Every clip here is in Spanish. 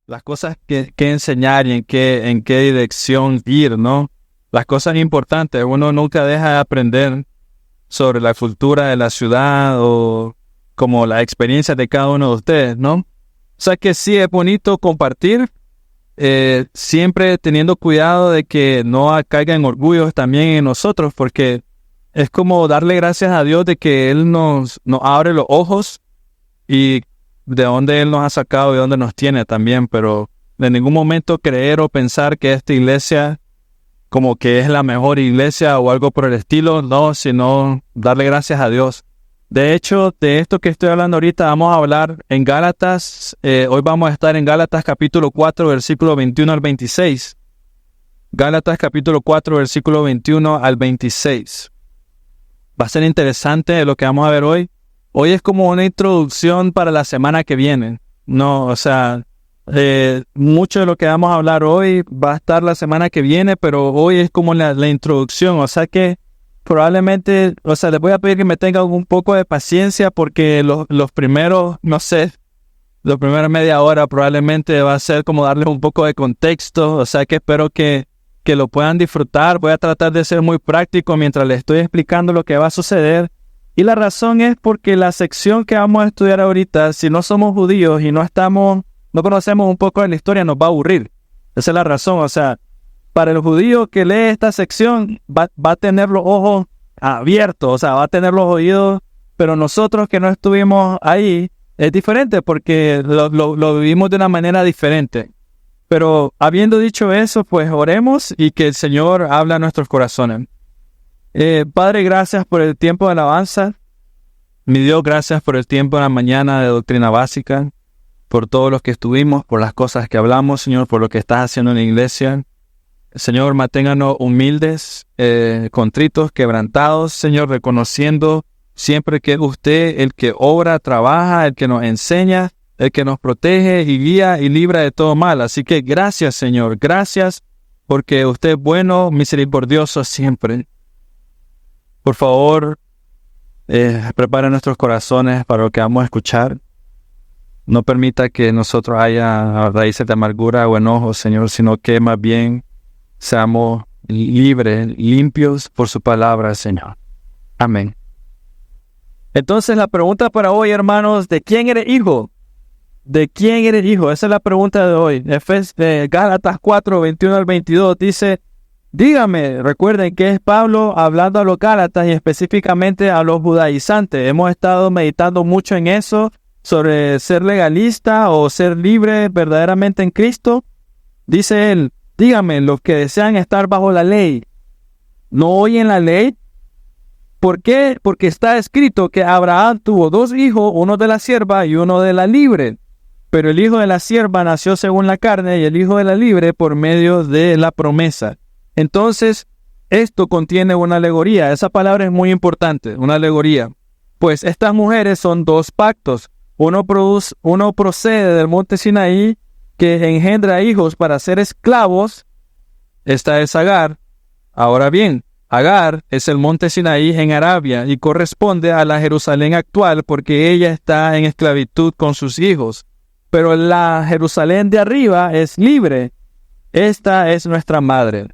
las cosas que enseñar y en qué dirección ir, ¿no? Las cosas importantes. Uno nunca deja de aprender sobre la cultura de la ciudad o como la experiencia de cada uno de ustedes, ¿no? O sea que sí es bonito compartir, siempre teniendo cuidado de que no caigan orgullos también en nosotros, porque es como darle gracias a Dios de que Él nos abre los ojos y de dónde Él nos ha sacado y dónde nos tiene también, pero en ningún momento creer o pensar que esta iglesia como que es la mejor iglesia o algo por el estilo, no, sino darle gracias a Dios. De hecho, de esto que estoy hablando ahorita, vamos a hablar en Gálatas. Hoy vamos a estar en Gálatas capítulo 4, versículo 21 al 26. Gálatas capítulo 4, versículo 21 al 26. Va a ser interesante lo que vamos a ver hoy. Hoy es como una introducción para la semana que viene. No, o sea, mucho de lo que vamos a hablar hoy va a estar la semana que viene, pero hoy es como la introducción. O sea que probablemente, o sea, les voy a pedir que me tengan un poco de paciencia porque los primeros, no sé, la primera media hora probablemente va a ser como darles un poco de contexto. O sea que espero que lo puedan disfrutar. Voy a tratar de ser muy práctico mientras les estoy explicando lo que va a suceder. Y la razón es porque la sección que vamos a estudiar ahorita, si no somos judíos y no conocemos un poco de la historia, nos va a aburrir. Esa es la razón. O sea, para el judío que lee esta sección, va a tener los ojos abiertos, o sea, va a tener los oídos, pero nosotros que no estuvimos ahí, es diferente porque lo vivimos de una manera diferente. Pero habiendo dicho eso, pues oremos y que el Señor hable a nuestros corazones. Padre, gracias por el tiempo de alabanza. Mi Dios, gracias por el tiempo de la mañana de doctrina básica, por todos los que estuvimos, por las cosas que hablamos, Señor, por lo que estás haciendo en la iglesia. Señor, manténganos humildes, contritos, quebrantados, Señor, reconociendo siempre que es usted el que obra, trabaja, el que nos enseña, el que nos protege y guía y libra de todo mal. Así que gracias, Señor, gracias porque usted es bueno, misericordioso siempre. Por favor, prepare nuestros corazones para lo que vamos a escuchar. No permita que nosotros haya raíces de amargura o enojo, Señor, sino que más bien seamos libres, limpios por su palabra, Señor. Amén. Entonces la pregunta para hoy, hermanos, ¿de quién eres hijo? ¿De quién eres hijo? Esa es la pregunta de hoy. Gálatas 4, 21 al 22 dice: dígame, recuerden que es Pablo hablando a los Gálatas y específicamente a los judaizantes. Hemos estado meditando mucho en eso, sobre ser legalista o ser libre verdaderamente en Cristo. Dice él: dígame, los que desean estar bajo la ley, ¿no oyen la ley? ¿Por qué? Porque está escrito que Abraham tuvo 2 hijos, uno de la sierva y uno de la libre. Pero el hijo de la sierva nació según la carne y el hijo de la libre por medio de la promesa. Entonces, esto contiene una alegoría. Esa palabra es muy importante, una alegoría. Pues estas mujeres son 2 pactos. Uno procede del monte Sinaí, que engendra hijos para ser esclavos. Esta es Agar. Ahora bien, Agar es el monte Sinaí en Arabia y corresponde a la Jerusalén actual porque ella está en esclavitud con sus hijos. Pero la Jerusalén de arriba es libre. Esta es nuestra madre.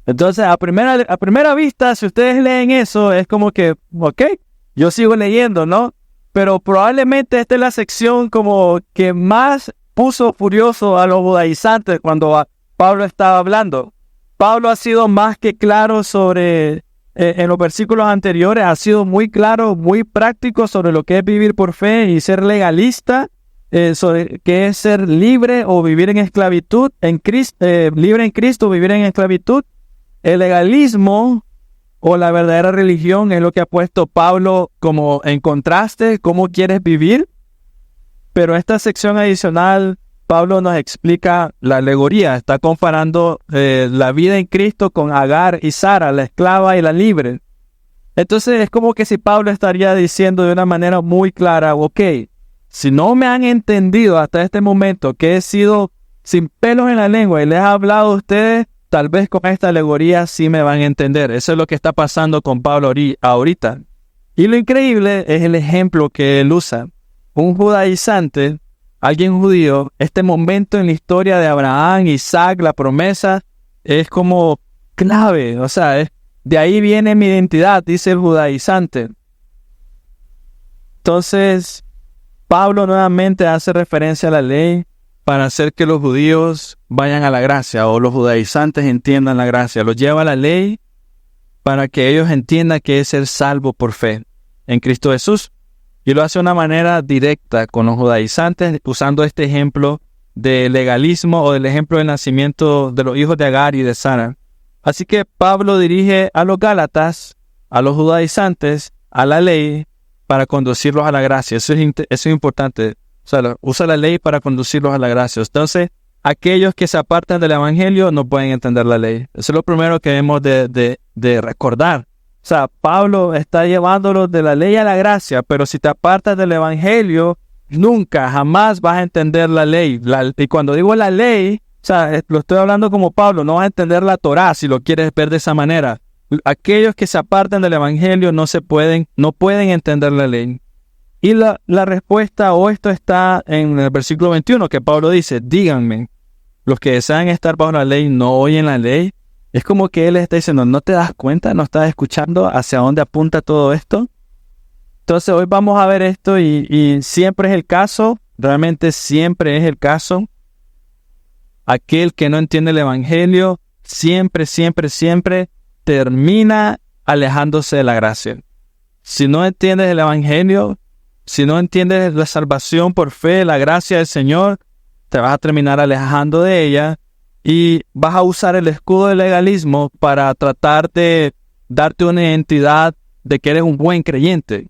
Entonces, a primera vista, si ustedes leen eso, es como que, ok, yo sigo leyendo, ¿no? Pero probablemente esta es la sección como que más puso furioso a los judaizantes cuando Pablo estaba hablando. Pablo ha sido más que claro sobre, en los versículos anteriores, ha sido muy claro, muy práctico sobre lo que es vivir por fe y ser legalista, sobre qué es ser libre o vivir en esclavitud, libre en Cristo, vivir en esclavitud. El legalismo o la verdadera religión es lo que ha puesto Pablo como en contraste, cómo quieres vivir. Pero esta sección adicional, Pablo nos explica la alegoría, está comparando la vida en Cristo con Agar y Sara, la esclava y la libre. Entonces es como que si Pablo estaría diciendo de una manera muy clara, ok, si no me han entendido hasta este momento que he sido sin pelos en la lengua y les he hablado a ustedes, tal vez con esta alegoría sí me van a entender. Eso es lo que está pasando con Pablo ahorita. Y lo increíble es el ejemplo que él usa. Un judaizante alguien judío, este momento en la historia de Abraham, Isaac, la promesa, es como clave. O sea, de ahí viene mi identidad, dice el judaizante. Entonces, Pablo nuevamente hace referencia a la ley para hacer que los judíos vayan a la gracia, o los judaizantes entiendan la gracia. Los lleva a la ley para que ellos entiendan que es ser salvo por fe en Cristo Jesús. Y lo hace de una manera directa con los judaizantes, usando este ejemplo de legalismo o del ejemplo del nacimiento de los hijos de Agar y de Sara. Así que Pablo dirige a los gálatas, a los judaizantes, a la ley, para conducirlos a la gracia. Eso es importante. O sea, usa la ley para conducirlos a la gracia. Entonces, aquellos que se apartan del evangelio no pueden entender la ley. Eso es lo primero que debemos de recordar. O sea, Pablo está llevándolos de la ley a la gracia, pero si te apartas del evangelio, nunca, jamás vas a entender la ley. Y cuando digo la ley, o sea, lo estoy hablando como Pablo, no vas a entender la Torá si lo quieres ver de esa manera. Aquellos que se apartan del evangelio no pueden entender la ley. Y la respuesta, o esto está en el versículo 21, que Pablo dice, díganme, los que desean estar bajo la ley no oyen la ley. Es como que él está diciendo, ¿no te das cuenta? ¿No estás escuchando hacia dónde apunta todo esto? Entonces hoy vamos a ver esto y siempre es el caso, realmente siempre es el caso. Aquel que no entiende el evangelio, siempre termina alejándose de la gracia. Si no entiendes el evangelio, si no entiendes la salvación por fe, la gracia del Señor, te vas a terminar alejando de ella y vas a usar el escudo del legalismo para tratar de darte una identidad de que eres un buen creyente.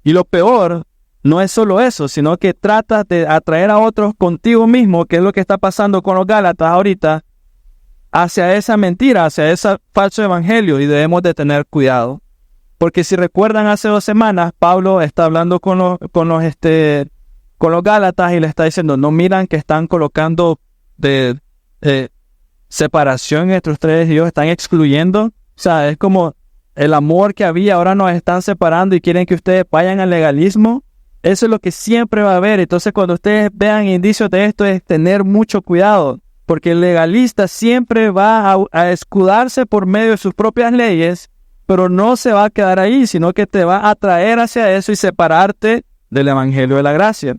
Y lo peor no es solo eso, sino que tratas de atraer a otros contigo mismo, que es lo que está pasando con los gálatas ahorita, hacia esa mentira, hacia ese falso evangelio, y debemos de tener cuidado. Porque si recuerdan, hace 2 semanas, Pablo está hablando con los gálatas y le está diciendo, no miran que están colocando separación entre ustedes y ellos, están excluyendo. O sea, es como el amor que había, ahora nos están separando y quieren que ustedes vayan al legalismo. Eso es lo que siempre va a haber. Entonces, cuando ustedes vean indicios de esto, es tener mucho cuidado. Porque el legalista siempre va a escudarse por medio de sus propias leyes, pero no se va a quedar ahí, sino que te va a atraer hacia eso y separarte del evangelio de la gracia.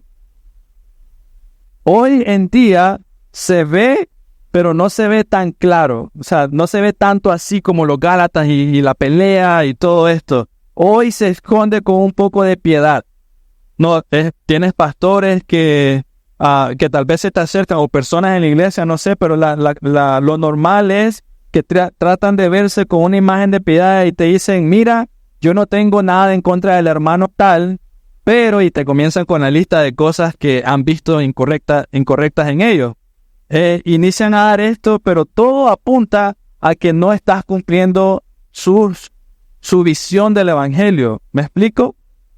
Hoy en día se ve, pero no se ve tan claro. O sea, no se ve tanto así como los gálatas y la pelea y todo esto. Hoy se esconde con un poco de piedad. No, tienes pastores que tal vez se te acercan, o personas en la iglesia, no sé, pero lo normal es que tratan de verse con una imagen de piedad y te dicen, mira, yo no tengo nada en contra del hermano tal, pero, y te comienzan con la lista de cosas que han visto incorrectas en ellos. Inician a dar esto, pero todo apunta a que no estás cumpliendo su visión del evangelio. ¿Me explico?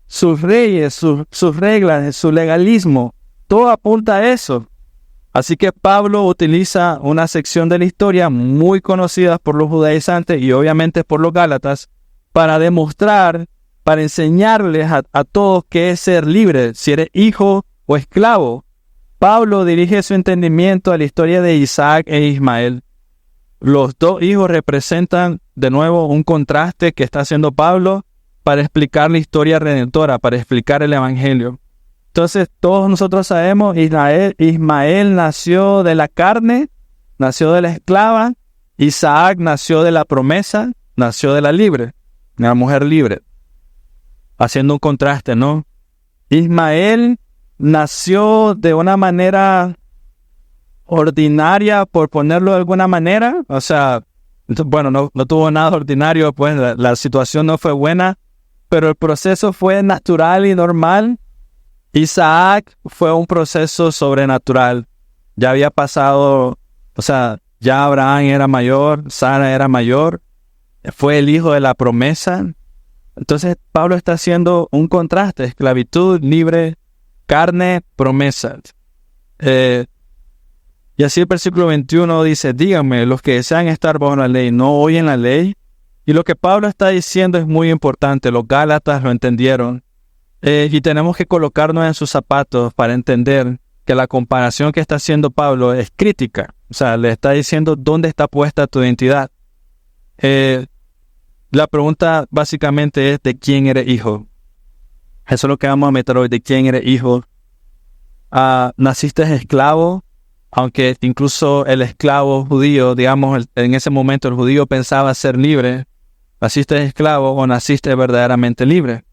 Sus leyes, sus reglas, su legalismo, todo apunta a eso. Así que Pablo utiliza una sección de la historia muy conocida por los judaizantes y obviamente por los gálatas para demostrar, para enseñarles a todos qué es ser libre, si eres hijo o esclavo. Pablo dirige su entendimiento a la historia de Isaac e Ismael. Los 2 hijos representan de nuevo un contraste que está haciendo Pablo para explicar la historia redentora, para explicar el evangelio. Entonces, todos nosotros sabemos, Ismael nació de la carne, nació de la esclava. Isaac nació de la promesa, nació de la libre, de la mujer libre. Haciendo un contraste, ¿no? Ismael nació de una manera ordinaria, por ponerlo de alguna manera. O sea, bueno, no tuvo nada ordinario, pues la situación no fue buena, pero el proceso fue natural y normal. Isaac fue un proceso sobrenatural. Ya había pasado, o sea, ya Abraham era mayor, Sara era mayor, fue el hijo de la promesa. Entonces Pablo está haciendo un contraste: esclavitud, libre, carne, promesa. Y así el versículo 21 dice, díganme, los que desean estar bajo la ley, ¿no oyen la ley? Y lo que Pablo está diciendo es muy importante. Los gálatas lo entendieron. Y tenemos que colocarnos en sus zapatos para entender que la comparación que está haciendo Pablo es crítica. O sea, le está diciendo dónde está puesta tu identidad. La pregunta básicamente es de quién eres hijo. Eso es lo que vamos a meter hoy, de quién eres hijo. Naciste esclavo, aunque incluso el esclavo judío, digamos, en ese momento el judío pensaba ser libre. ¿Naciste esclavo o naciste verdaderamente libre?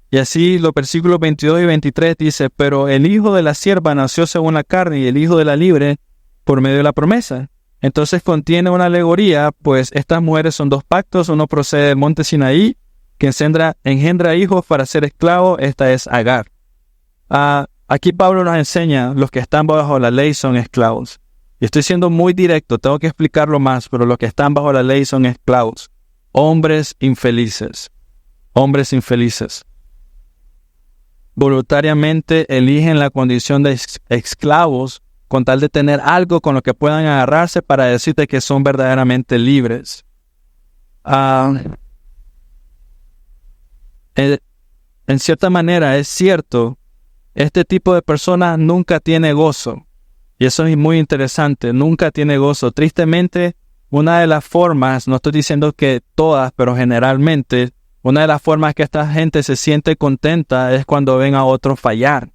Y así los versículos 22 y 23 dice, pero el hijo de la sierva nació según la carne y el hijo de la libre por medio de la promesa. Entonces contiene una alegoría, pues estas mujeres son dos pactos, uno procede del monte Sinaí, que engendra hijos para ser esclavo, esta es Agar. Aquí Pablo nos enseña, los que están bajo la ley son esclavos. Y estoy siendo muy directo, tengo que explicarlo más, pero los que están bajo la ley son esclavos. Hombres infelices. Hombres infelices. Voluntariamente eligen la condición de esclavos con tal de tener algo con lo que puedan agarrarse para decirte que son verdaderamente libres. En cierta manera es cierto, este tipo de personas nunca tiene gozo. Y eso es muy interesante, nunca tiene gozo. Tristemente, una de las formas, no estoy diciendo que todas, pero generalmente, una de las formas que esta gente se siente contenta es cuando ven a otros fallar.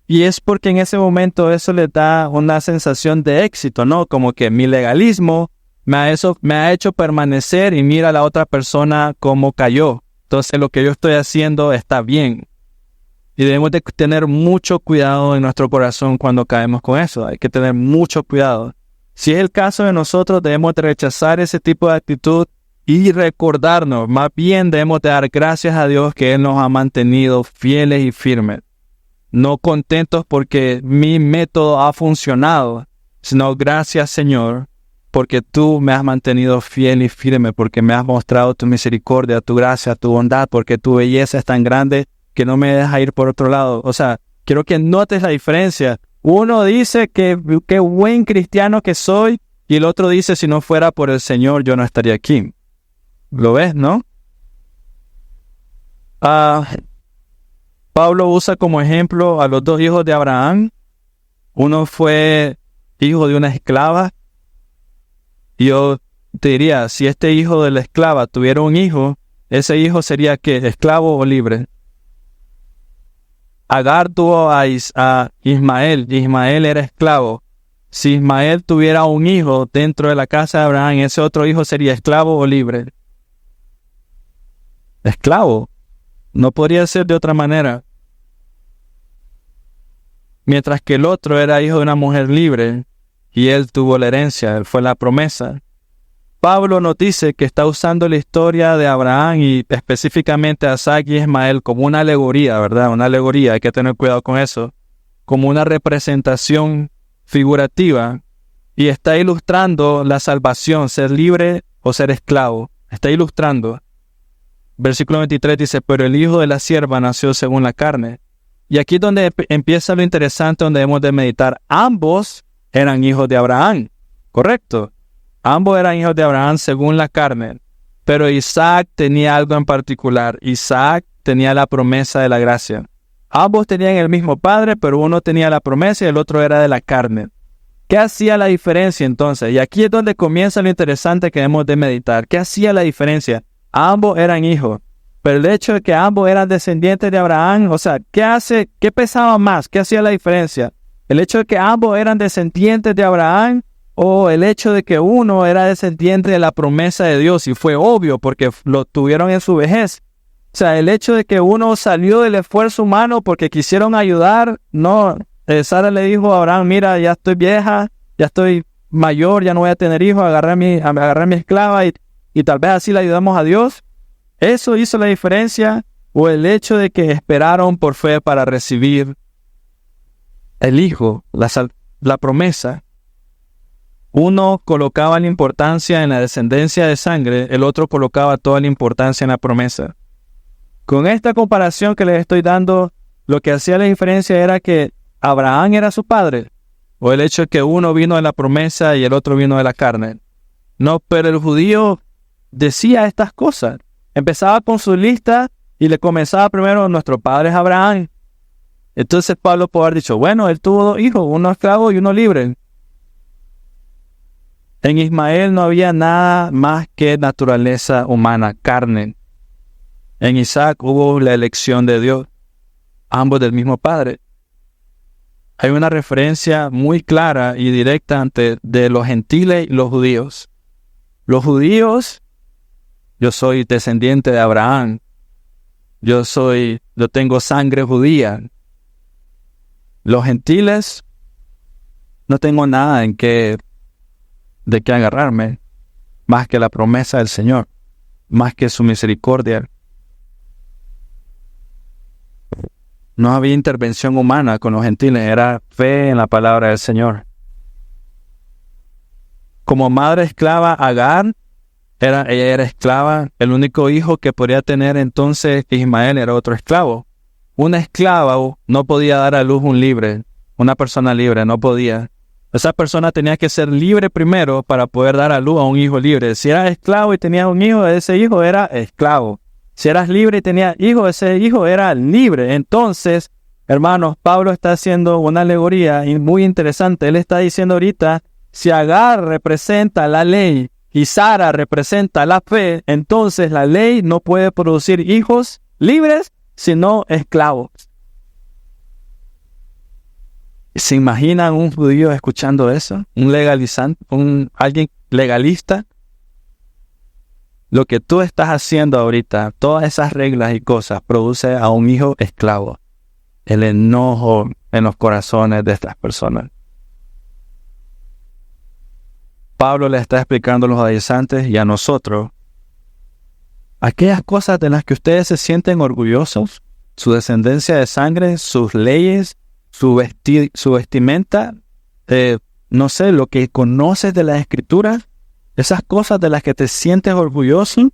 Y es porque en ese momento eso les da una sensación de éxito, ¿no? Como que mi legalismo me ha hecho permanecer y mira a la otra persona cómo cayó. Entonces lo que yo estoy haciendo está bien. Y debemos de tener mucho cuidado en nuestro corazón cuando caemos con eso. Hay que tener mucho cuidado. Si es el caso de nosotros, debemos de rechazar ese tipo de actitud y recordarnos. Más bien debemos de dar gracias a Dios que Él nos ha mantenido fieles y firmes. No contentos porque mi método ha funcionado, sino gracias, Señor, porque tú me has mantenido fiel y firme, porque me has mostrado tu misericordia, tu gracia, tu bondad, porque tu belleza es tan grande que no me deja ir por otro lado. O sea, quiero que notes la diferencia. Uno dice que qué buen cristiano que soy, y el otro dice, si no fuera por el Señor, yo no estaría aquí. ¿Lo ves, no? Pablo usa como ejemplo a los dos hijos de Abraham. Uno fue hijo de una esclava. Y yo te diría, si este hijo de la esclava tuviera un hijo, ese hijo sería ¿qué? ¿Esclavo o libre? Agar tuvo a Ismael, y Ismael era esclavo. Si Ismael tuviera un hijo dentro de la casa de Abraham, ese otro hijo sería esclavo o libre. Esclavo. No podría ser de otra manera. Mientras que el otro era hijo de una mujer libre y él tuvo la herencia, él fue la promesa. Pablo nos dice que está usando la historia de Abraham y específicamente a Isaac y Ismael como una alegoría, ¿verdad? Una alegoría, hay que tener cuidado con eso, como una representación figurativa y está ilustrando la salvación, ser libre o ser esclavo. Está ilustrando. Versículo 23 dice, pero el hijo de la sierva nació según la carne. Y aquí es donde empieza lo interesante, donde debemos de meditar. Ambos eran hijos de Abraham, ¿correcto? Ambos eran hijos de Abraham según la carne. Pero Isaac tenía algo en particular. Isaac tenía la promesa de la gracia. Ambos tenían el mismo padre, pero uno tenía la promesa y el otro era de la carne. ¿Qué hacía la diferencia entonces? Y aquí es donde comienza lo interesante que debemos de meditar. ¿Qué hacía la diferencia? Ambos eran hijos. Pero el hecho de que ambos eran descendientes de Abraham, o sea, ¿qué pesaba más? ¿Qué hacía la diferencia? ¿El hecho de que ambos eran descendientes de Abraham o el hecho de que uno era descendiente de la promesa de Dios? Y fue obvio porque lo tuvieron en su vejez. O sea, el hecho de que uno salió del esfuerzo humano porque quisieron ayudar, no. Sara le dijo a Abraham, mira, ya estoy vieja, ya estoy mayor, ya no voy a tener hijos, agarré a mi esclava y tal vez así le ayudamos a Dios. ¿Eso hizo la diferencia? ¿O el hecho de que esperaron por fe para recibir el hijo, la promesa? Uno colocaba la importancia en la descendencia de sangre, el otro colocaba toda la importancia en la promesa. Con esta comparación que les estoy dando, lo que hacía la diferencia era que Abraham era su padre, o el hecho de que uno vino de la promesa y el otro vino de la carne. No, pero el judío decía estas cosas. Empezaba con su lista y le comenzaba primero, nuestro padre es Abraham. Entonces Pablo puede haber dicho, bueno, él tuvo 2 hijos, uno esclavo y uno libre. En Ismael no había nada más que naturaleza humana, carne. En Isaac hubo la elección de Dios, ambos del mismo padre. Hay una referencia muy clara y directa de los gentiles y los judíos. Los judíos, yo soy descendiente de Abraham. Yo tengo sangre judía. Los gentiles, no tengo nada de qué agarrarme, más que la promesa del Señor, más que su misericordia. No había intervención humana con los gentiles, era fe en la palabra del Señor. Como madre esclava, Agar, ella era esclava. El único hijo que podía tener entonces Ismael era otro esclavo. Un esclavo no podía dar a luz un libre, una persona libre, no podía. Esa persona tenía que ser libre primero para poder dar a luz a un hijo libre. Si eras esclavo y tenías un hijo, ese hijo era esclavo. Si eras libre y tenías hijo, ese hijo era libre. Entonces, hermanos, Pablo está haciendo una alegoría muy interesante. Él está diciendo ahorita, si Agar representa la ley y Sara representa la fe, entonces la ley no puede producir hijos libres, sino esclavos. ¿Se imaginan un judío escuchando eso? ¿Un legalizante? ¿Alguien legalista? Lo que tú estás haciendo ahorita, todas esas reglas y cosas, produce a un hijo esclavo. El enojo en los corazones de estas personas. Pablo le está explicando a los judaizantes y a nosotros aquellas cosas de las que ustedes se sienten orgullosos, su descendencia de sangre, sus leyes, su vestimenta, no sé, lo que conoces de las Escrituras, esas cosas de las que te sientes orgulloso,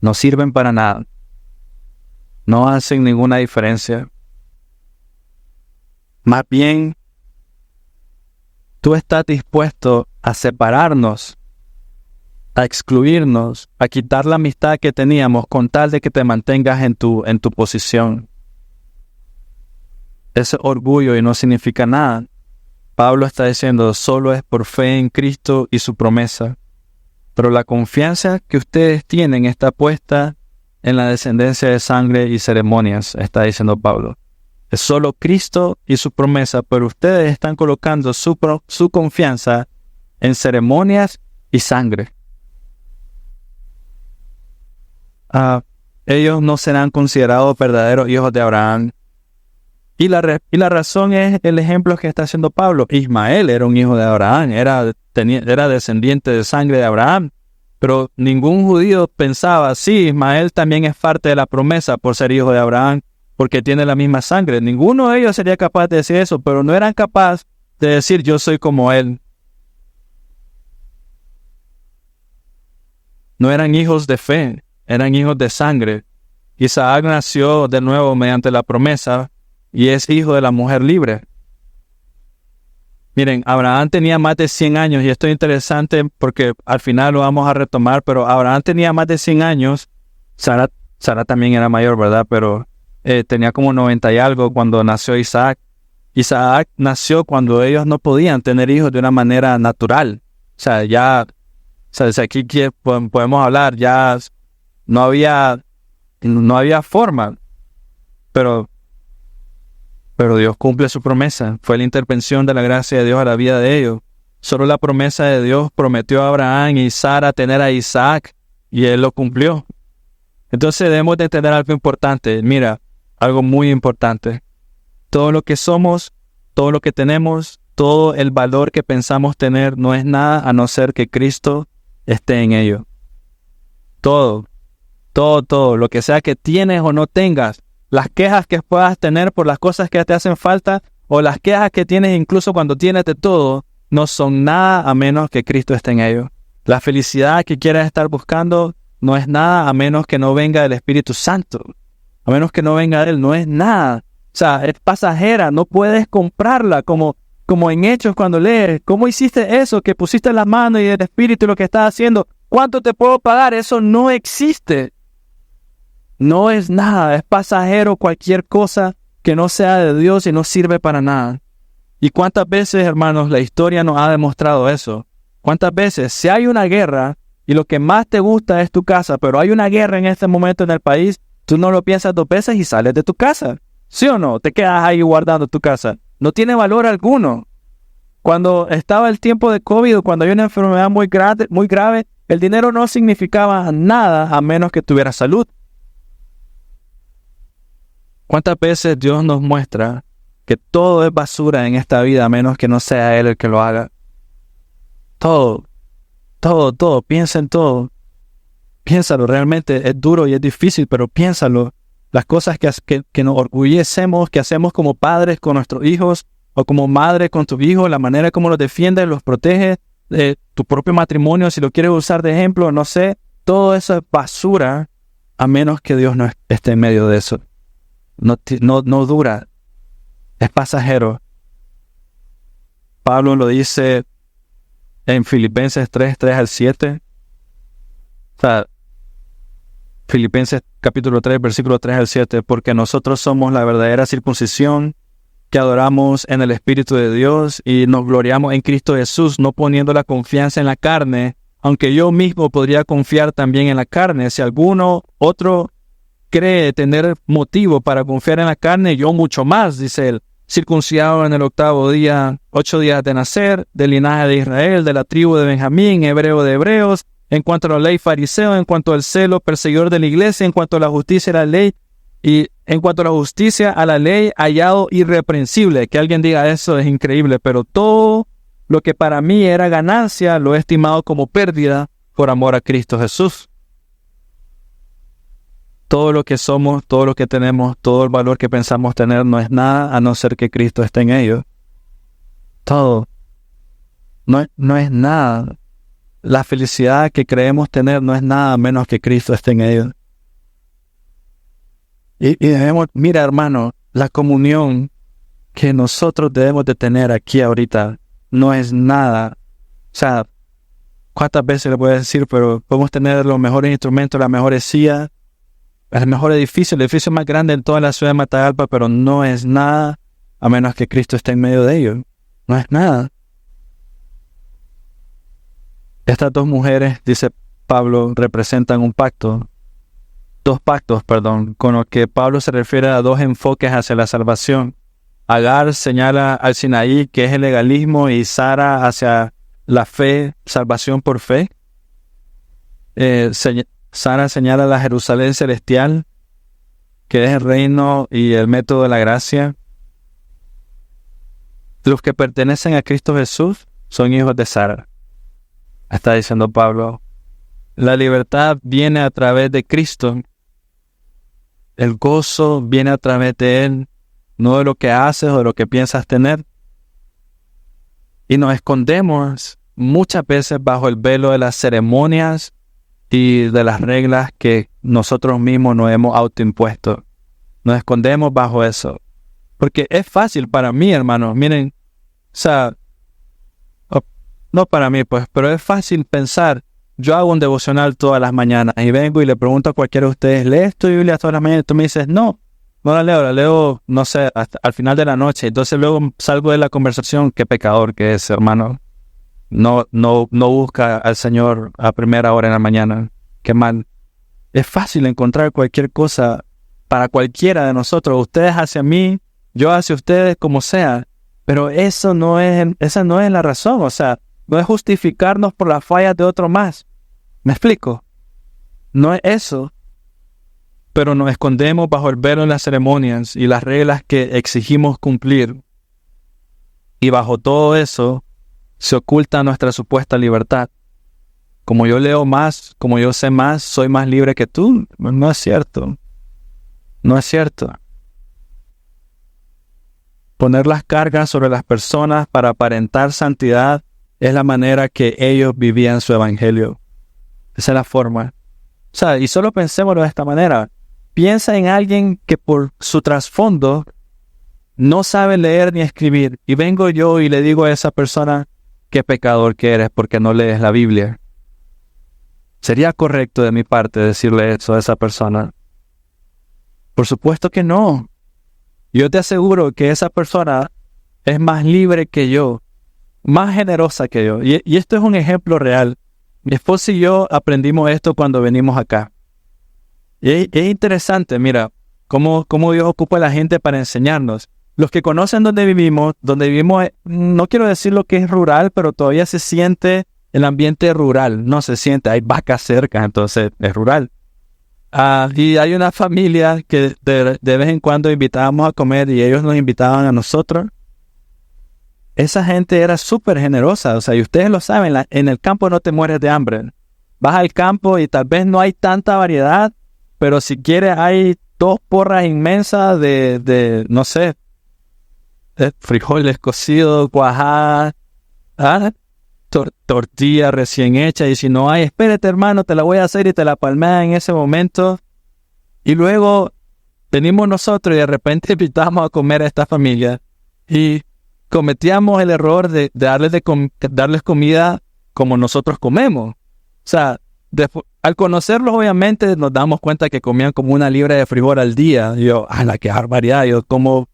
no sirven para nada. No hacen ninguna diferencia. Más bien, tú estás dispuesto a separarnos, a excluirnos, a quitar la amistad que teníamos con tal de que te mantengas en tu posición. Ese orgullo y no significa nada. Pablo está diciendo, solo es por fe en Cristo y su promesa. Pero la confianza que ustedes tienen está puesta en la descendencia de sangre y ceremonias, está diciendo Pablo. Es solo Cristo y su promesa, pero ustedes están colocando su confianza en ceremonias y sangre. Ellos no serán considerados verdaderos hijos de Abraham. Y la razón es el ejemplo que está haciendo Pablo. Ismael era un hijo de Abraham, era descendiente de sangre de Abraham. Pero ningún judío pensaba, sí, Ismael también es parte de la promesa por ser hijo de Abraham, porque tiene la misma sangre. Ninguno de ellos sería capaz de decir eso, pero no eran capaces de decir, yo soy como él. No eran hijos de fe, eran hijos de sangre. Isaac nació de nuevo mediante la promesa, y es hijo de la mujer libre. Miren, Abraham tenía más de 100 años, y esto es interesante porque al final lo vamos a retomar, pero Abraham tenía más de 100 años. Sara también era mayor, ¿verdad? Pero tenía como 90 y algo cuando nació Isaac. Isaac nació cuando ellos no podían tener hijos de una manera natural. O sea, desde aquí podemos hablar, ya no había forma, pero Dios cumple su promesa. Fue la intervención de la gracia de Dios a la vida de ellos. Solo la promesa de Dios prometió a Abraham y Sara tener a Isaac, y él lo cumplió. Entonces debemos de entender algo importante. Mira, algo muy importante. Todo lo que somos, todo lo que tenemos, todo el valor que pensamos tener no es nada a no ser que Cristo esté en ello. Todo, lo que sea que tienes o no tengas, las quejas que puedas tener por las cosas que te hacen falta, o las quejas que tienes incluso cuando tienes de todo, no son nada a menos que Cristo esté en ello. La felicidad que quieras estar buscando no es nada a menos que no venga del Espíritu Santo. A menos que no venga de Él, no es nada. O sea, es pasajera, no puedes comprarla, como en Hechos cuando lees. ¿Cómo hiciste eso? Que pusiste las manos y el Espíritu y lo que estás haciendo. ¿Cuánto te puedo pagar? Eso no existe. No es nada, es pasajero cualquier cosa que no sea de Dios y no sirve para nada. ¿Y cuántas veces, hermanos, la historia nos ha demostrado eso? ¿Cuántas veces, si hay una guerra y lo que más te gusta es tu casa, pero hay una guerra en este momento en el país, tú no lo piensas 2 veces y sales de tu casa? ¿Sí o no? Te quedas ahí guardando tu casa. No tiene valor alguno. Cuando estaba el tiempo de COVID, cuando hay una enfermedad muy grave, el dinero no significaba nada a menos que tuviera salud. ¿Cuántas veces Dios nos muestra que todo es basura en esta vida a menos que no sea Él el que lo haga? Todo. Piensa en todo. Piénsalo, realmente es duro y es difícil, pero piénsalo. Las cosas que nos orgullecemos, que hacemos como padres con nuestros hijos, o como madre con tus hijos, la manera como los defiendes, los proteges, tu propio matrimonio, si lo quieres usar de ejemplo, no sé, todo eso es basura, a menos que Dios no esté en medio de eso. No dura, es pasajero. Pablo lo dice en Filipenses 3:3-7. O sea, Filipenses capítulo 3, versículo 3-7, porque nosotros somos la verdadera circuncisión, que adoramos en el Espíritu de Dios y nos gloriamos en Cristo Jesús, no poniendo la confianza en la carne, aunque yo mismo podría confiar también en la carne. Si alguno otro cree tener motivo para confiar en la carne, yo mucho más, dice él, circuncidado en el 8º día, 8 días de nacer, del linaje de Israel, de la tribu de Benjamín, hebreo de hebreos, en cuanto a la ley fariseo, en cuanto al celo perseguidor de la iglesia, en cuanto a la justicia de la ley, y en cuanto a la justicia a la ley, hallado irreprensible. Que alguien diga eso es increíble, pero todo lo que para mí era ganancia, lo he estimado como pérdida por amor a Cristo Jesús. Todo lo que somos, todo lo que tenemos, todo el valor que pensamos tener no es nada a no ser que Cristo esté en ello. Todo. No es nada. La felicidad que creemos tener no es nada a menos que Cristo esté en ello. Y debemos, mira hermano, la comunión que nosotros debemos de tener aquí ahorita no es nada. O sea, ¿cuántas veces le voy a decir? Pero podemos tener los mejores instrumentos, las mejores sillas, el mejor edificio, el edificio más grande en toda la ciudad de Matagalpa, pero no es nada a menos que Cristo esté en medio de ello. No es nada. Estas 2 mujeres, dice Pablo, representan un pacto. 2 pactos, con los que Pablo se refiere a 2 enfoques hacia la salvación. Agar señala al Sinaí, que es el legalismo, y Sara hacia la fe, salvación por fe. Sara señala la Jerusalén celestial, que es el reino y el método de la gracia. Los que pertenecen a Cristo Jesús son hijos de Sara. Está diciendo Pablo, la libertad viene a través de Cristo. El gozo viene a través de Él, no de lo que haces o de lo que piensas tener. Y nos escondemos muchas veces bajo el velo de las ceremonias y de las reglas que nosotros mismos nos hemos autoimpuesto. Nos escondemos bajo eso. Porque es fácil para mí, hermanos. Miren, o sea, no para mí, pues, pero es fácil pensar. Yo hago un devocional todas las mañanas y vengo y le pregunto a cualquiera de ustedes, ¿lees tu Biblia todas las mañanas? Y tú me dices, no la leo, no sé, hasta al final de la noche. Entonces luego salgo de la conversación, qué pecador que es, hermano. No busca al Señor a primera hora en la mañana. Qué mal. Es fácil encontrar cualquier cosa para cualquiera de nosotros. Ustedes hacia mí, yo hacia ustedes, como sea. Pero esa no es la razón. O sea, no es justificarnos por las fallas de otro más. ¿Me explico? No es eso. Pero nos escondemos bajo el velo de las ceremonias y las reglas que exigimos cumplir. Y bajo todo eso se oculta nuestra supuesta libertad. Como yo leo más, como yo sé más, soy más libre que tú. No es cierto. No es cierto. Poner las cargas sobre las personas para aparentar santidad es la manera que ellos vivían su evangelio. Esa es la forma. O sea, y solo pensémoslo de esta manera. Piensa en alguien que por su trasfondo no sabe leer ni escribir. Y vengo yo y le digo a esa persona, qué pecador que eres porque no lees la Biblia. ¿Sería correcto de mi parte decirle eso a esa persona? Por supuesto que no. Yo te aseguro que esa persona es más libre que yo, más generosa que yo. Y esto es un ejemplo real. Mi esposa y yo aprendimos esto cuando venimos acá. Y es interesante, mira, cómo Dios ocupa a la gente para enseñarnos. Los que conocen donde vivimos, no quiero decir lo que es rural, pero todavía se siente el ambiente rural. No se siente, hay vacas cerca, entonces es rural. Y hay una familia que de vez en cuando invitábamos a comer y ellos nos invitaban a nosotros. Esa gente era súper generosa, o sea, y ustedes lo saben, en el campo no te mueres de hambre. Vas al campo y tal vez no hay tanta variedad, pero si quieres hay 2 porras inmensas no sé, de frijoles cocidos, cuajadas, tortilla recién hecha, y si no hay, espérate hermano, te la voy a hacer y te la palmea en ese momento. Y luego venimos nosotros y de repente invitamos a comer a esta familia y cometíamos el error de darles comida como nosotros comemos. O sea, al conocerlos obviamente nos damos cuenta que comían como 1 libra de frijol al día. Y yo, qué barbaridad, yo como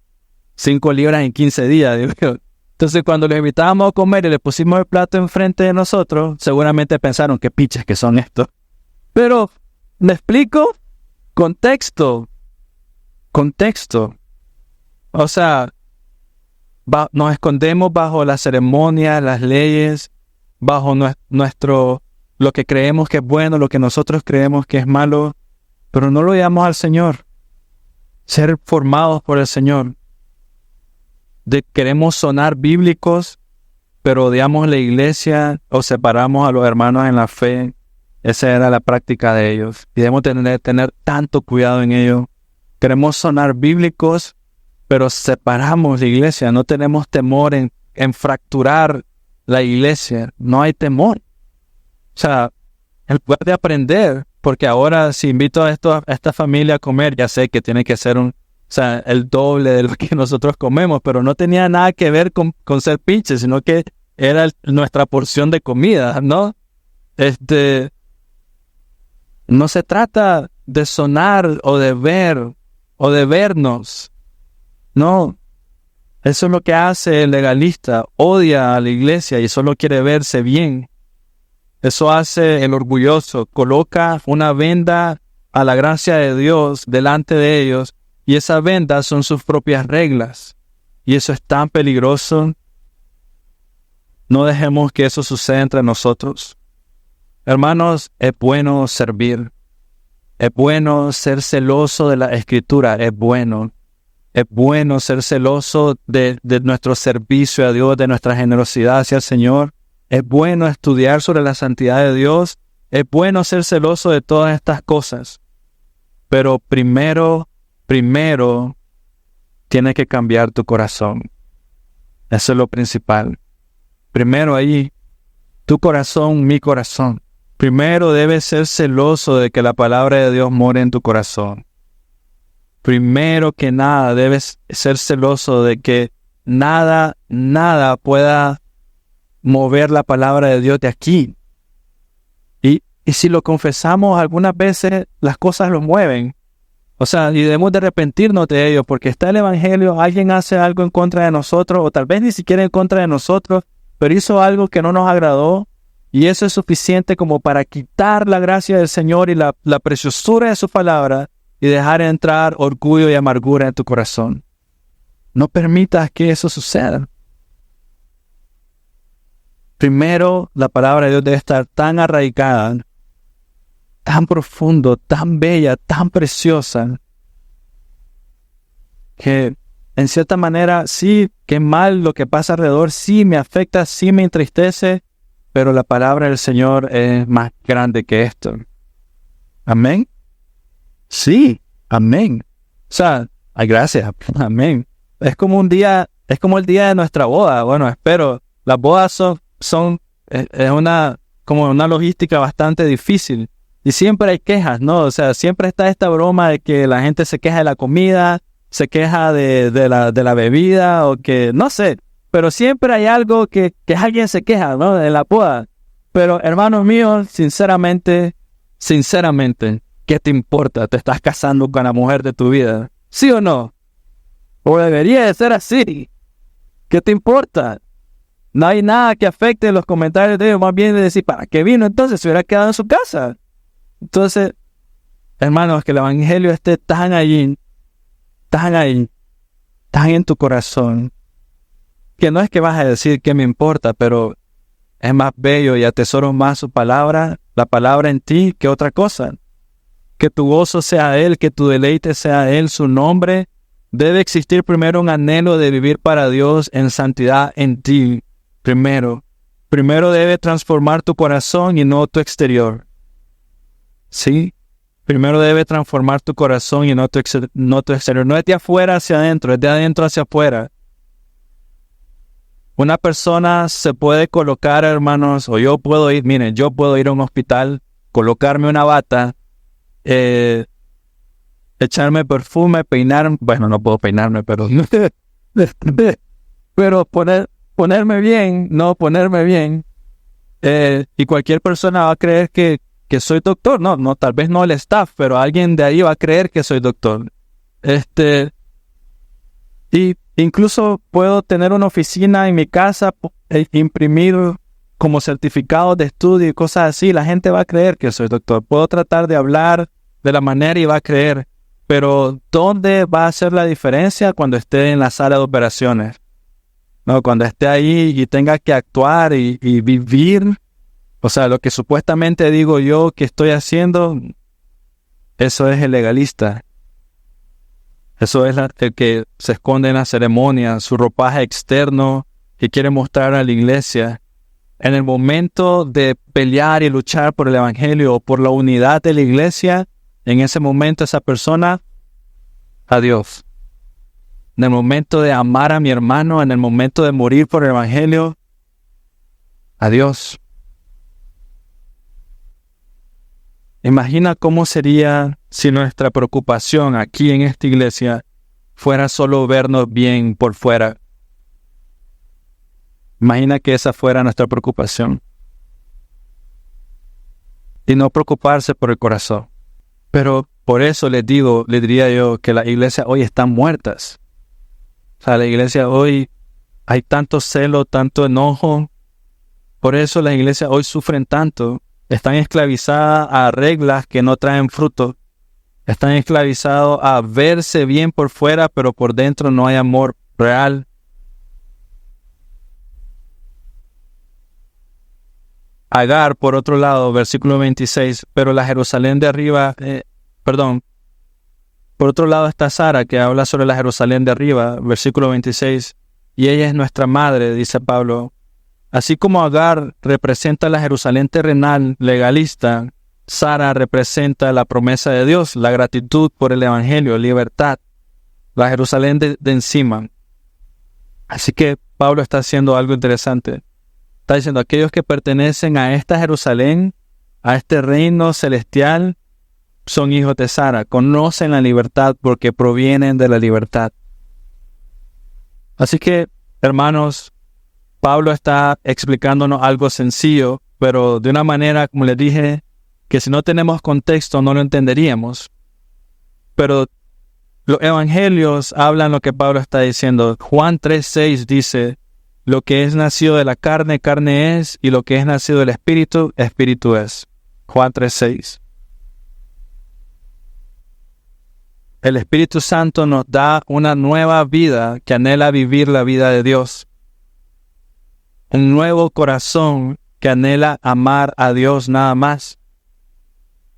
5 libras en 15 días. Entonces cuando les invitábamos a comer y les pusimos el plato enfrente de nosotros, seguramente pensaron qué piches que son estos. Pero, ¿me explico? Contexto. O sea, nos escondemos bajo las ceremonias, las leyes, bajo lo que creemos que es bueno, lo que nosotros creemos que es malo, pero no lo llamamos al Señor. Ser formados por el Señor. Queremos sonar bíblicos, pero odiamos la iglesia o separamos a los hermanos en la fe. Esa era la práctica de ellos. Y debemos tener tanto cuidado en ello. Queremos sonar bíblicos, pero separamos la iglesia. No tenemos temor en fracturar la iglesia. No hay temor. O sea, él puede aprender, porque ahora si invito a esta familia a comer, ya sé que tiene que ser el doble de lo que nosotros comemos, pero no tenía nada que ver con ser pinches, sino que era nuestra porción de comida, ¿no? No se trata de sonar o de ver o de vernos. No, eso es lo que hace el legalista, odia a la iglesia y solo quiere verse bien. Eso hace el orgulloso, coloca una venda a la gracia de Dios delante de ellos y esa venda son sus propias reglas. Y eso es tan peligroso. No dejemos que eso suceda entre nosotros. Hermanos, es bueno servir. Es bueno ser celoso de la Escritura. Es bueno ser celoso de nuestro servicio a Dios, de nuestra generosidad hacia el Señor. Es bueno estudiar sobre la santidad de Dios. Es bueno ser celoso de todas estas cosas. Pero primero tienes que cambiar tu corazón. Eso es lo principal. Primero ahí, tu corazón, mi corazón. Primero debes ser celoso de que la palabra de Dios more en tu corazón. Primero que nada, debes ser celoso de que nada pueda mover la palabra de Dios de aquí. Y si lo confesamos, algunas veces las cosas lo mueven. O sea, y debemos de arrepentirnos de ello, porque está el Evangelio, alguien hace algo en contra de nosotros, o tal vez ni siquiera en contra de nosotros, pero hizo algo que no nos agradó, y eso es suficiente como para quitar la gracia del Señor y la preciosura de su palabra, y dejar entrar orgullo y amargura en tu corazón. No permitas que eso suceda. Primero, la palabra de Dios debe estar tan arraigada, tan profundo, tan bella, tan preciosa, que en cierta manera sí, qué mal lo que pasa alrededor, sí me afecta, sí me entristece, pero la palabra del Señor es más grande que esto. ¿Amén? Sí, amén. O sea, ay, gracias, amén. Es como el día de nuestra boda. Bueno, espero. Las bodas es como una logística bastante difícil. Y siempre hay quejas, ¿no? O sea, siempre está esta broma de que la gente se queja de la comida, se queja de la bebida, o que, no sé. Pero siempre hay algo que alguien se queja, ¿no? De la boda. Pero, hermanos míos, sinceramente, ¿qué te importa? ¿Te estás casando con la mujer de tu vida? ¿Sí o no? O debería de ser así. ¿Qué te importa? No hay nada que afecte los comentarios de ellos. Más bien de decir, ¿para qué vino entonces? Se hubiera quedado en su casa. Entonces, hermanos, que el evangelio esté tan ahí, tan en tu corazón, que no es que vas a decir qué me importa, pero es más bello y atesoro más su palabra, la palabra en ti, que otra cosa. Que tu gozo sea Él, que tu deleite sea Él, su nombre. Debe existir primero un anhelo de vivir para Dios en santidad en ti, primero. Primero debe transformar tu corazón y no tu exterior. ¿Sí? Primero debe transformar tu corazón y no tu exterior. No es de afuera hacia adentro, es de adentro hacia afuera. Una persona se puede colocar, hermanos, o yo puedo ir, miren, yo puedo ir a un hospital, colocarme una bata, echarme perfume, peinar, bueno, no puedo peinarme, pero pero ponerme bien, y cualquier persona va a creer que soy doctor. No, tal vez no el staff, pero alguien de ahí va a creer que soy doctor. Y incluso puedo tener una oficina en mi casa, imprimir como certificado de estudio y cosas así. La gente va a creer que soy doctor. Puedo tratar de hablar de la manera y va a creer. Pero ¿dónde va a ser la diferencia? Cuando esté en la sala de operaciones. No, cuando esté ahí y tenga que actuar y vivir. O sea, lo que supuestamente digo yo que estoy haciendo, eso es el legalista. Eso es el que se esconde en la ceremonia, su ropaje externo y quiere mostrar a la iglesia. En el momento de pelear y luchar por el evangelio o por la unidad de la iglesia, en ese momento esa persona, adiós. En el momento de amar a mi hermano, en el momento de morir por el evangelio, adiós. Imagina cómo sería si nuestra preocupación aquí en esta iglesia fuera solo vernos bien por fuera. Imagina que esa fuera nuestra preocupación. Y no preocuparse por el corazón. Pero por eso les diría yo que las iglesias hoy están muertas. O sea, la iglesia hoy hay tanto celo, tanto enojo. Por eso las iglesias hoy sufren tanto. Están esclavizadas a reglas que no traen fruto. Están esclavizados a verse bien por fuera, pero por dentro no hay amor real. Agar, por otro lado, versículo 26, pero la Jerusalén de arriba, por otro lado está Sara, que habla sobre la Jerusalén de arriba, versículo 26, y ella es nuestra madre, dice Pablo. Así como Agar representa la Jerusalén terrenal legalista, Sara representa la promesa de Dios, la gratitud por el evangelio, libertad, la Jerusalén de encima. Así que Pablo está haciendo algo interesante. Está diciendo, aquellos que pertenecen a esta Jerusalén, a este reino celestial, son hijos de Sara, conocen la libertad porque provienen de la libertad. Así que, hermanos, Pablo está explicándonos algo sencillo, pero de una manera, como les dije, que si no tenemos contexto no lo entenderíamos. Pero los evangelios hablan lo que Pablo está diciendo. Juan 3:6 dice, lo que es nacido de la carne, carne es, y lo que es nacido del espíritu, espíritu es. Juan 3:6. El Espíritu Santo nos da una nueva vida que anhela vivir la vida de Dios. Un nuevo corazón que anhela amar a Dios nada más.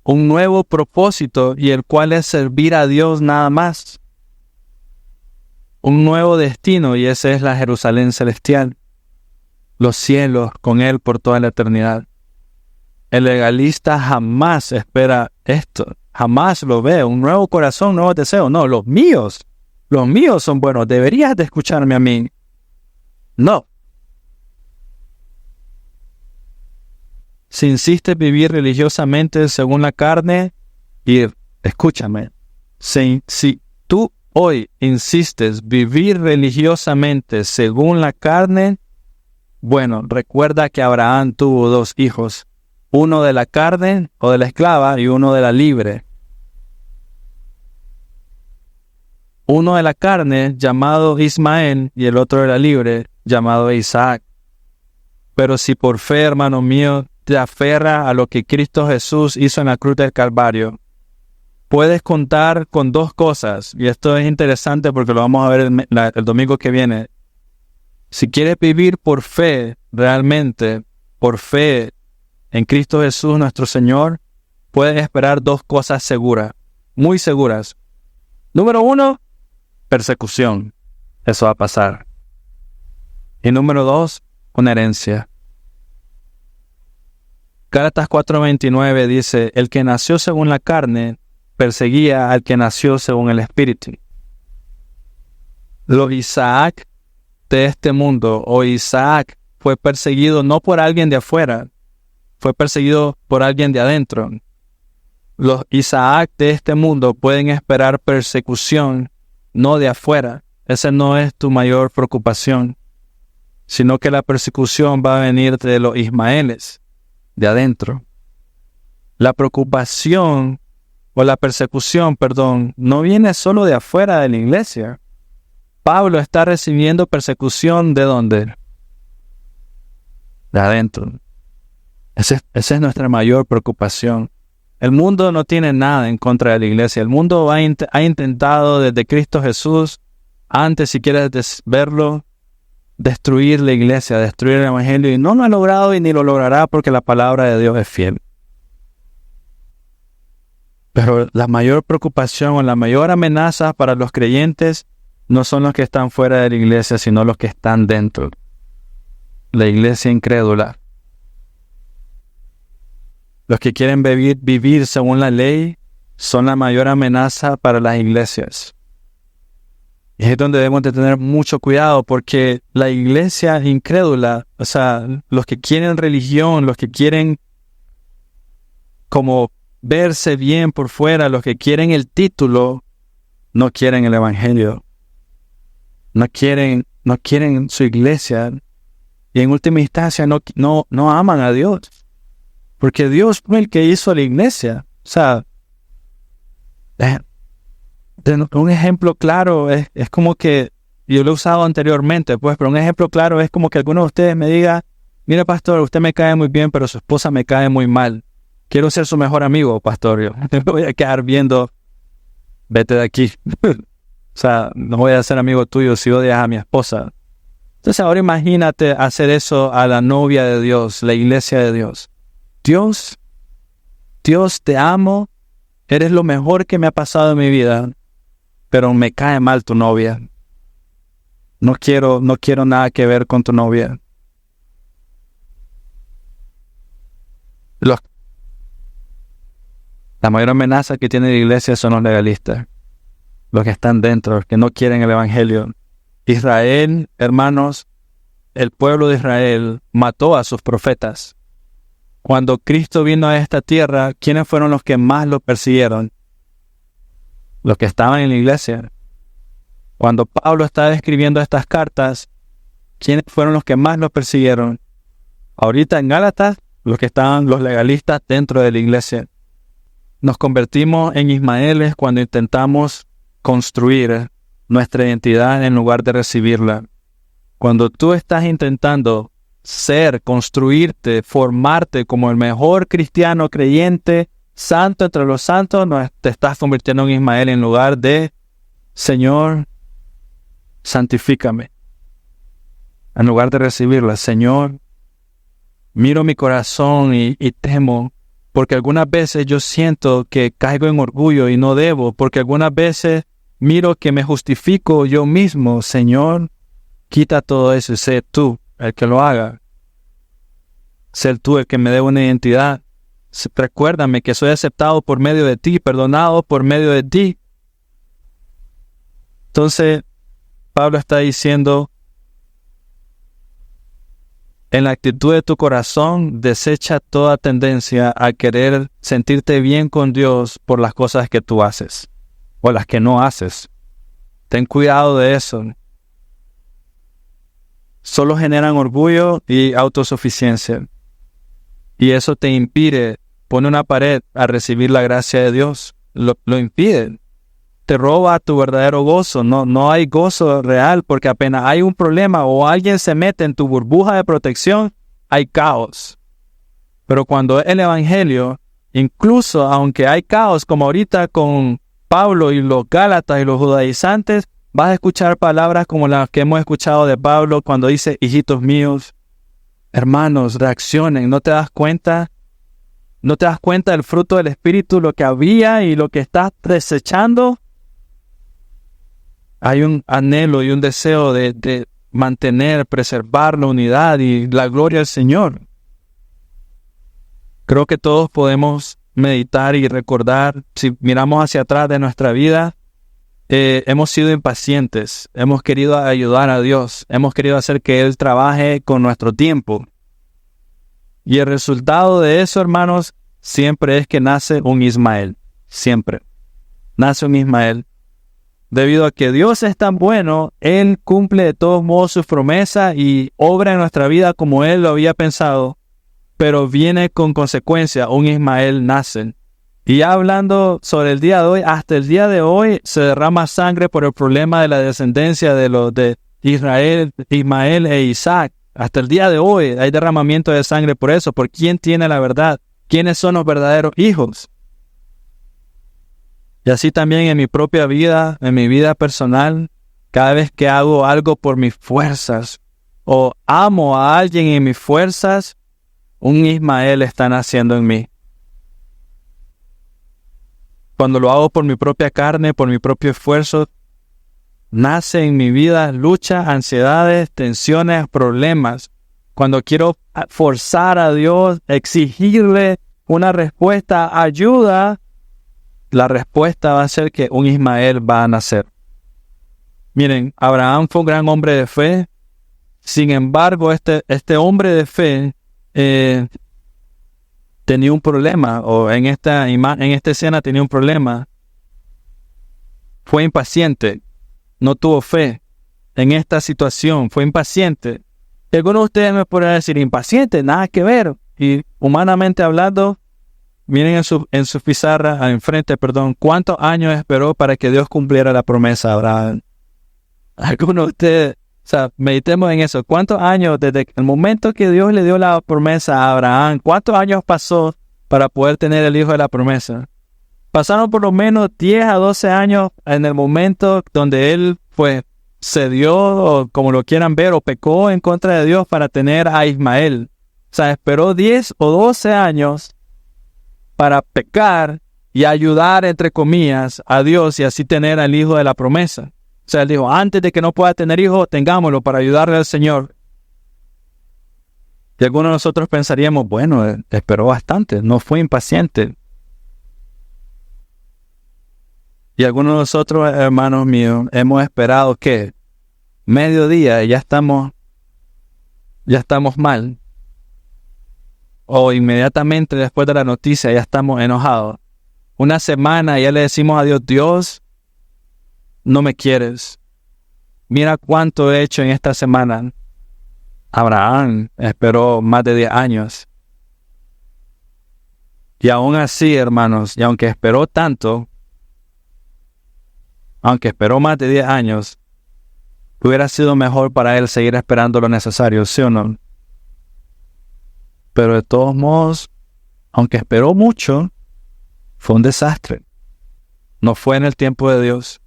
Un nuevo propósito y el cual es servir a Dios nada más. Un nuevo destino y ese es la Jerusalén celestial. Los cielos con Él por toda la eternidad. El legalista jamás espera esto. Jamás lo ve. Un nuevo corazón, nuevos deseos. No, los míos son buenos. Deberías de escucharme a mí. No. Si insistes vivir religiosamente según la carne, escúchame, si tú hoy insistes vivir religiosamente según la carne, bueno, recuerda que Abraham tuvo 2 hijos, uno de la carne o de la esclava y uno de la libre. Uno de la carne, llamado Ismael, y el otro de la libre, llamado Isaac. Pero si por fe, hermano mío, te aferras a lo que Cristo Jesús hizo en la cruz del Calvario, puedes contar con dos cosas, y esto es interesante porque lo vamos a ver el domingo que viene. Si quieres vivir por fe, realmente, por fe en Cristo Jesús nuestro Señor, puedes esperar dos cosas seguras, muy seguras. Número 1, persecución. Eso va a pasar. Y número 2, una herencia. Gálatas 4:29 dice, el que nació según la carne, perseguía al que nació según el Espíritu. Los Isaac de este mundo, o Isaac, fue perseguido no por alguien de afuera, fue perseguido por alguien de adentro. Los Isaac de este mundo pueden esperar persecución, no de afuera. Esa no es tu mayor preocupación, sino que la persecución va a venir de los Ismaeles, de adentro. La preocupación o la persecución, no viene solo de afuera de la iglesia. Pablo está recibiendo persecución ¿de dónde? De adentro. Esa es nuestra mayor preocupación. El mundo no tiene nada en contra de la iglesia. El mundo ha intentado desde Cristo Jesús, antes si quieres verlo, destruir la iglesia, destruir el evangelio, y no lo ha logrado y ni lo logrará porque la palabra de Dios es fiel. Pero la mayor preocupación o la mayor amenaza para los creyentes no son los que están fuera de la iglesia, sino los que están dentro. La iglesia incrédula. Los que quieren vivir según la ley son la mayor amenaza para las iglesias. Y es donde debemos de tener mucho cuidado, porque la iglesia incrédula, o sea, los que quieren religión, los que quieren como verse bien por fuera, los que quieren el título, no quieren el evangelio. No quieren su iglesia. Y en última instancia no aman a Dios. Porque Dios fue el que hizo la iglesia. O sea, un ejemplo claro es como que, yo lo he usado anteriormente, pero un ejemplo claro es como que alguno de ustedes me diga, mire pastor, usted me cae muy bien, pero su esposa me cae muy mal. Quiero ser su mejor amigo, pastor. Yo me voy a quedar viendo, vete de aquí. O sea, no voy a ser amigo tuyo si odias a mi esposa. Entonces ahora imagínate hacer eso a la novia de Dios, la iglesia de Dios. Dios, te amo, eres lo mejor que me ha pasado en mi vida, pero me cae mal tu novia. No quiero nada que ver con tu novia. La mayor amenaza que tiene la iglesia son los legalistas, los que están dentro, los que no quieren el evangelio. Israel, hermanos, el pueblo de Israel mató a sus profetas. Cuando Cristo vino a esta tierra, ¿quiénes fueron los que más lo persiguieron? Los que estaban en la iglesia. Cuando Pablo estaba escribiendo estas cartas, ¿quiénes fueron los que más lo persiguieron? Ahorita en Gálatas, los que estaban los legalistas dentro de la iglesia. Nos convertimos en Ismaeles cuando intentamos construir nuestra identidad en lugar de recibirla. Cuando tú estás intentando construirte, formarte como el mejor cristiano creyente, santo entre los santos, te estás convirtiendo en Ismael en lugar de Señor, santifícame. En lugar de recibirla, Señor, miro mi corazón y temo, porque algunas veces yo siento que caigo en orgullo y no debo, porque algunas veces miro que me justifico yo mismo. Señor, quita todo eso y sé tú el que lo haga. Ser tú el que me dé una identidad. Recuérdame que soy aceptado por medio de ti, perdonado por medio de ti. Entonces, Pablo está diciendo, en la actitud de tu corazón, desecha toda tendencia a querer sentirte bien con Dios por las cosas que tú haces o las que no haces. Ten cuidado de eso. Solo generan orgullo y autosuficiencia. Y eso te impide, pone una pared a recibir la gracia de Dios. Lo impide. te roba tu verdadero gozo. No hay gozo real, porque apenas hay un problema o alguien se mete en tu burbuja de protección, hay caos. Pero cuando es el evangelio, incluso aunque hay caos, como ahorita con Pablo y los Gálatas y los judaizantes, vas a escuchar palabras como las que hemos escuchado de Pablo cuando dice, hijitos míos, hermanos, reaccionen. ¿No te das cuenta? ¿No te das cuenta del fruto del Espíritu, lo que había y lo que estás desechando? Hay un anhelo y un deseo de mantener, preservar la unidad y la gloria del Señor. Creo que todos podemos meditar y recordar, si miramos hacia atrás de nuestra vida, hemos sido impacientes, hemos querido ayudar a Dios, hemos querido hacer que Él trabaje con nuestro tiempo. Y el resultado de eso, hermanos, siempre es que nace un Ismael, siempre. Nace un Ismael. Debido a que Dios es tan bueno, Él cumple de todos modos sus promesas y obra en nuestra vida como Él lo había pensado, pero viene con consecuencia, un Ismael nace. Y ya hablando sobre el día de hoy, hasta el día de hoy se derrama sangre por el problema de la descendencia de los de Israel, Ismael e Isaac. Hasta el día de hoy hay derramamiento de sangre por eso, por quién tiene la verdad, quiénes son los verdaderos hijos. Y así también en mi propia vida, en mi vida personal, cada vez que hago algo por mis fuerzas o amo a alguien en mis fuerzas, un Ismael está naciendo en mí. Cuando lo hago por mi propia carne, por mi propio esfuerzo, nace en mi vida lucha, ansiedades, tensiones, problemas. Cuando quiero forzar a Dios, exigirle una respuesta, ayuda, la respuesta va a ser que un Ismael va a nacer. Miren, Abraham fue un gran hombre de fe. Sin embargo, este hombre de fe tenía un problema, o en esta escena tenía un problema. Fue impaciente, no tuvo fe en esta situación, fue impaciente. Y algunos de ustedes me podrían decir, impaciente, nada que ver. Y humanamente hablando, miren en su pizarra, enfrente, ¿cuántos años esperó para que Dios cumpliera la promesa a Abraham? Algunos de ustedes, meditemos en eso. ¿Cuántos años desde el momento que Dios le dio la promesa a Abraham? ¿Cuántos años pasó para poder tener el hijo de la promesa? Pasaron por lo menos 10 a 12 años en el momento donde él cedió, o como lo quieran ver, o pecó en contra de Dios para tener a Ismael. Esperó 10 o 12 años para pecar y ayudar, entre comillas, a Dios y así tener al hijo de la promesa. Él dijo, antes de que no pueda tener hijos, tengámoslo para ayudarle al Señor. Y algunos de nosotros pensaríamos, bueno, esperó bastante, no fue impaciente. Y algunos de nosotros, hermanos míos, hemos esperado que mediodía y ya estamos mal. O inmediatamente después de la noticia ya estamos enojados. Una semana y ya le decimos a Dios, Dios, no me quieres. Mira cuánto he hecho en esta semana. Abraham esperó más de 10 años. Y aún así, hermanos, y aunque esperó tanto, aunque esperó más de 10 años, hubiera sido mejor para él seguir esperando lo necesario, ¿sí o no? Pero de todos modos, aunque esperó mucho, fue un desastre. No fue en el tiempo de Dios.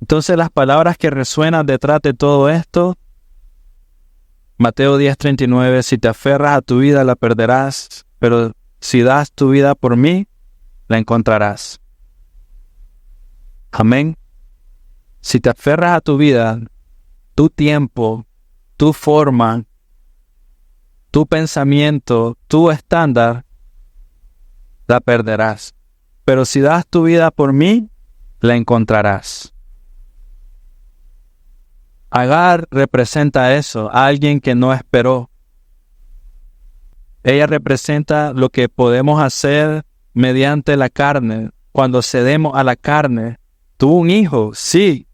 Entonces las palabras que resuenan detrás de todo esto, Mateo 10:39, si te aferras a tu vida la perderás, pero si das tu vida por mí, la encontrarás. Amén. Si te aferras a tu vida, tu tiempo, tu forma, tu pensamiento, tu estándar, la perderás. Pero si das tu vida por mí, la encontrarás. Agar representa eso, a alguien que no esperó. Ella representa lo que podemos hacer mediante la carne, cuando cedemos a la carne. Tuvo un hijo, sí,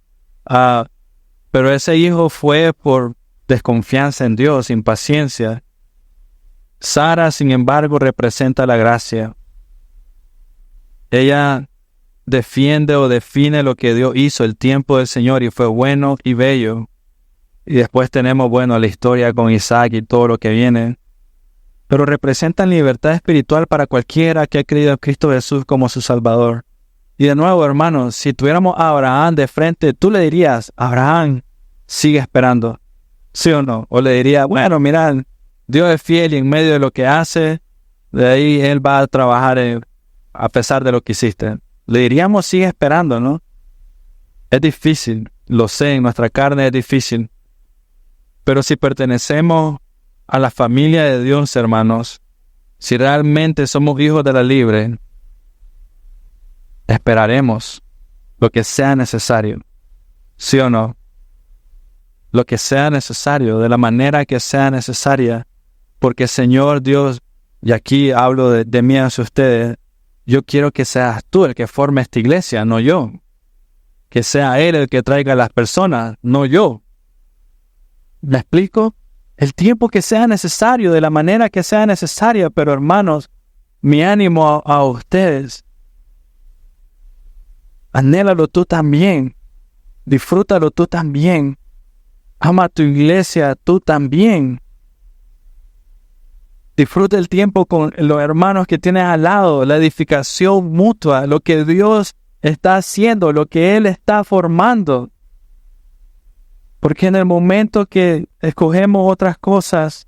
pero ese hijo fue por desconfianza en Dios, impaciencia. Sara, sin embargo, representa la gracia. Ella defiende o define lo que Dios hizo, el tiempo del Señor, y fue bueno y bello. Y después tenemos, la historia con Isaac y todo lo que viene. Pero representan libertad espiritual para cualquiera que ha creído en Cristo Jesús como su Salvador. Y de nuevo, hermanos, si tuviéramos a Abraham de frente, tú le dirías, Abraham, sigue esperando. ¿Sí o no? O le diría, mira, Dios es fiel y en medio de lo que hace, de ahí Él va a trabajar a pesar de lo que hiciste. Le diríamos, sigue esperando, ¿no? Es difícil, lo sé, en nuestra carne es difícil. Pero si pertenecemos a la familia de Dios, hermanos, si realmente somos hijos de la libre, esperaremos lo que sea necesario. ¿Sí o no? Lo que sea necesario, de la manera que sea necesaria. Porque Señor Dios, y aquí hablo de mí hacia ustedes, yo quiero que seas tú el que forme esta iglesia, no yo. Que sea Él el que traiga a las personas, no yo. ¿Me explico? El tiempo que sea necesario, de la manera que sea necesaria, pero hermanos, mi ánimo a ustedes, anhélalo tú también, disfrútalo tú también, ama a tu iglesia tú también. Disfruta el tiempo con los hermanos que tienes al lado, la edificación mutua, lo que Dios está haciendo, lo que Él está formando. Porque en el momento que escogemos otras cosas,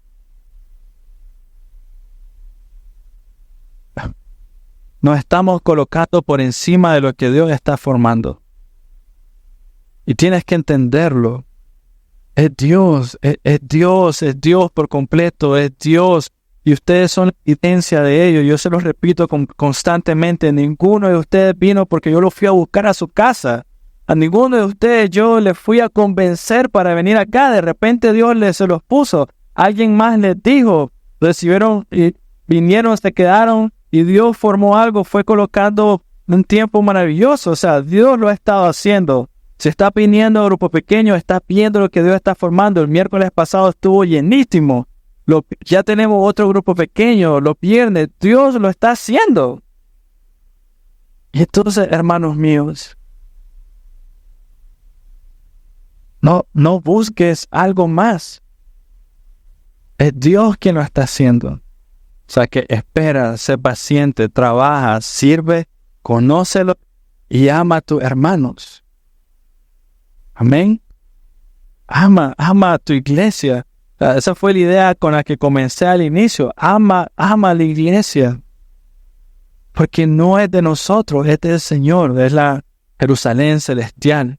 nos estamos colocando por encima de lo que Dios está formando. Y tienes que entenderlo. Es Dios, es Dios, es Dios por completo, es Dios. Y ustedes son evidencia de ello. Yo se los repito constantemente. Ninguno de ustedes vino porque yo lo fui a buscar a su casa. A ninguno de ustedes yo les fui a convencer para venir acá. De repente Dios se los puso. Alguien más les dijo. Recibieron y vinieron, se quedaron. Y Dios formó algo. Fue colocando un tiempo maravilloso. O sea, Dios lo ha estado haciendo. Se está viniendo a grupo pequeño. Está viendo lo que Dios está formando. El miércoles pasado estuvo llenísimo. Ya tenemos otro grupo pequeño. Los viernes. Dios lo está haciendo. Y entonces, hermanos míos, no busques algo más. Es Dios quien lo está haciendo. O sea que espera, sé paciente, trabaja, sirve, conócelo y ama a tus hermanos. Amén. Ama a tu iglesia. Esa fue la idea con la que comencé al inicio. Ama a la iglesia. Porque no es de nosotros, es del Señor, es la Jerusalén celestial.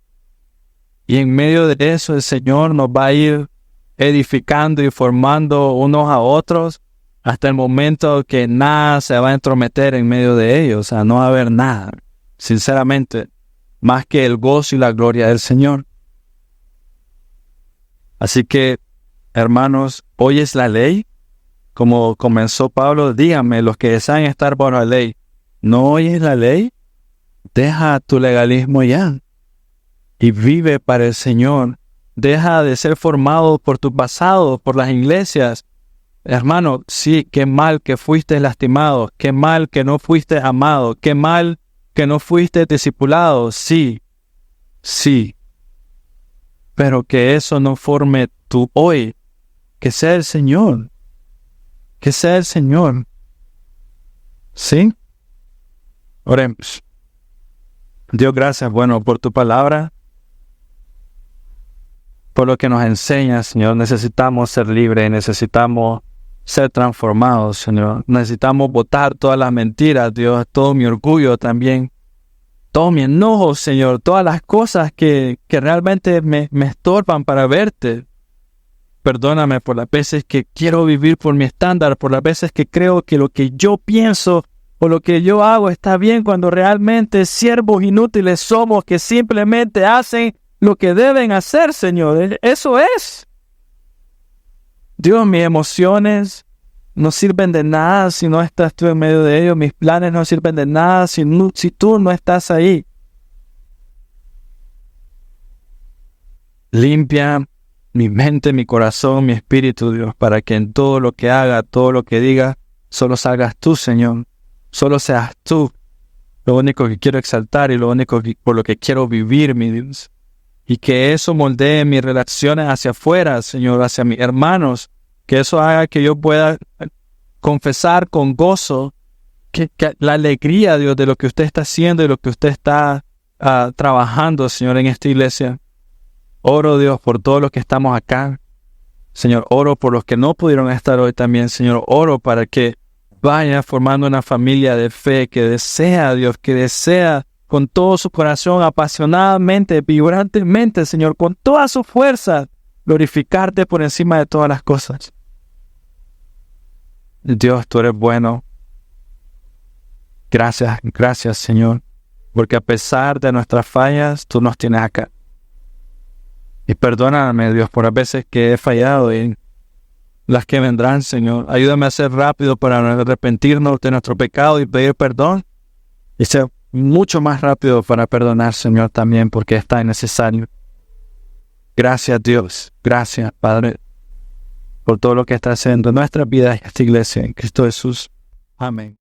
Y en medio de eso el Señor nos va a ir edificando y formando unos a otros hasta el momento que nada se va a entrometer en medio de ellos. O sea, no va a haber nada, sinceramente, más que el gozo y la gloria del Señor. Así que, hermanos, hoy es la ley. Como comenzó Pablo, díganme, los que desean estar bajo la ley, ¿no oyes la ley? Deja tu legalismo ya. Y vive para el Señor. Deja de ser formado por tu pasado, por las iglesias. Hermano, sí, qué mal que fuiste lastimado, qué mal que no fuiste amado, qué mal que no fuiste discipulado, sí. Pero que eso no forme tu hoy, que sea el Señor. Que sea el Señor. ¿Sí? Oremos. Dios, gracias, por tu palabra. Por lo que nos enseña, Señor. Necesitamos ser libres, necesitamos ser transformados, Señor. Necesitamos botar todas las mentiras, Dios, todo mi orgullo también, todo mi enojo, Señor, todas las cosas que realmente me estorban para verte. Perdóname por las veces que quiero vivir por mi estándar, por las veces que creo que lo que yo pienso o lo que yo hago está bien cuando realmente siervos inútiles somos que simplemente hacen lo que deben hacer, Señor. Eso es. Dios, mis emociones no sirven de nada si no estás tú en medio de ellos. Mis planes no sirven de nada si tú no estás ahí. Limpia mi mente, mi corazón, mi espíritu, Dios, para que en todo lo que haga, todo lo que diga, solo salgas tú, Señor. Solo seas tú lo único que quiero exaltar y lo único por lo que quiero vivir, mi Dios. Y que eso moldee mis relaciones hacia afuera, Señor, hacia mis hermanos. Que eso haga que yo pueda confesar con gozo que la alegría, Dios, de lo que usted está haciendo y lo que usted está trabajando, Señor, en esta iglesia. Oro, Dios, por todos los que estamos acá. Señor, oro por los que no pudieron estar hoy también, Señor. Oro para que vaya formando una familia de fe que desea, Dios, que desea con todo su corazón, apasionadamente, vibrantemente, Señor, con toda su fuerza, glorificarte por encima de todas las cosas. Dios, tú eres bueno. Gracias, gracias, Señor, porque a pesar de nuestras fallas, tú nos tienes acá. Y perdóname, Dios, por las veces que he fallado y las que vendrán, Señor. Ayúdame a ser rápido para arrepentirnos de nuestro pecado y pedir perdón. Y ser mucho más rápido para perdonar, Señor, también, porque es tan necesario. Gracias, Dios. Gracias, Padre, por todo lo que está haciendo en nuestras vidas y esta iglesia, en Cristo Jesús. Amén.